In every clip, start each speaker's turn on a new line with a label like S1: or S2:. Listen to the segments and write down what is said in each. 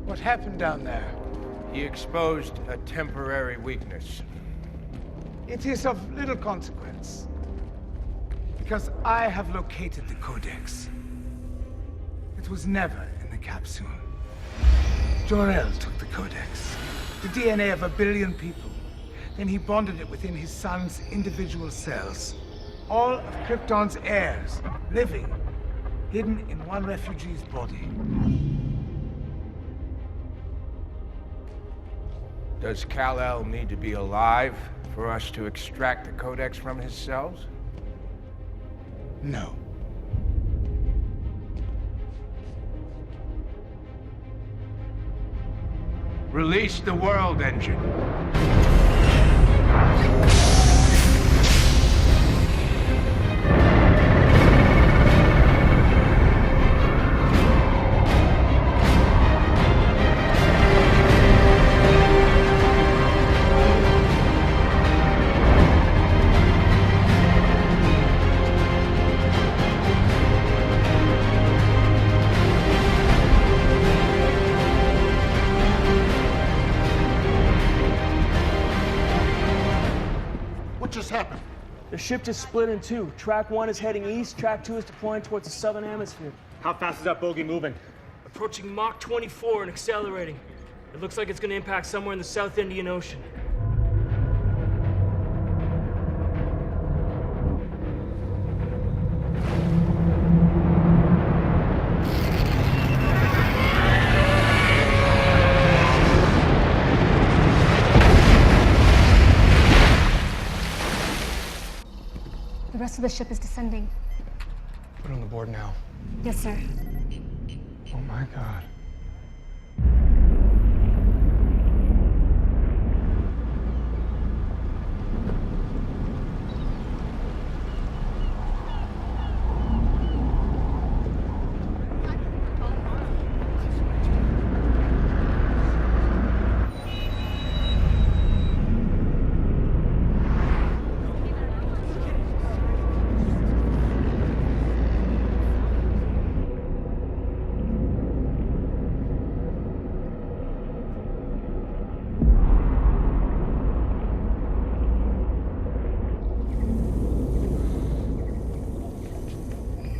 S1: What happened down there?
S2: He exposed a temporary weakness.
S1: It is of little consequence. Because I have located the Codex. It was never in the capsule. Jor-El took the Codex, the DNA of 1 billion people. Then he bonded it within his son's individual cells. All of Krypton's heirs, living, hidden in one refugee's body.
S2: Does Kal-El need to be alive for us to extract the Codex from his cells?
S1: No.
S2: Release the world engine.
S3: The ship just split in two. Track 1 is heading east, Track 2 is deploying towards the southern hemisphere.
S4: How fast is that bogey moving?
S3: Approaching Mach 24 and accelerating. It looks like it's going to impact somewhere in the South Indian Ocean.
S5: The rest of the ship is descending.
S6: Put it on the board now.
S5: Yes, sir.
S6: Oh my God.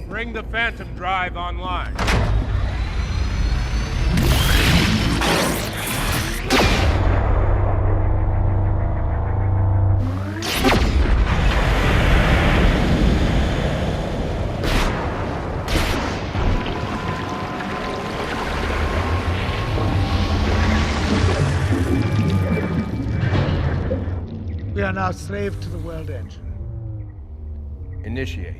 S2: Bring the Phantom drive online.
S1: We are now slave to the world engine.
S2: Initiate.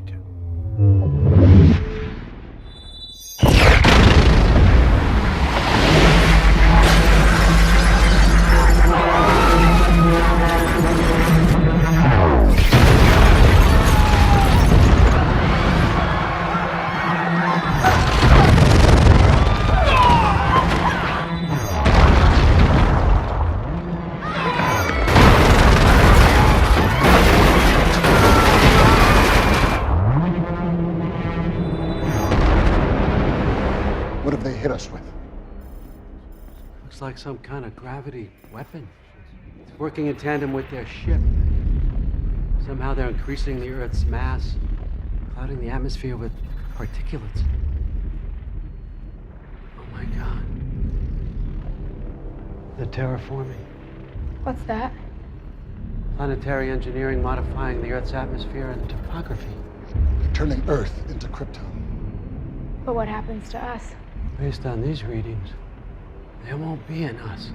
S7: What have they hit us with?
S8: Looks like some kind of gravity weapon. It's working in tandem with their ship. Somehow they're increasing the Earth's mass, clouding the atmosphere with particulates. Oh my God. They're terraforming.
S5: What's that?
S8: Planetary engineering modifying the Earth's atmosphere and topography.
S7: They're turning Earth into Krypton.
S5: But what happens to us?
S8: Based on these readings, there won't be an us.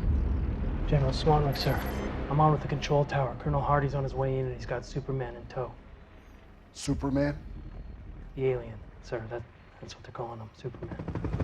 S3: General Swanwick, sir. I'm on with the control tower. Colonel Hardy's on his way in and he's got Superman in tow.
S7: Superman?
S3: The alien, sir. That's what they're calling him, Superman.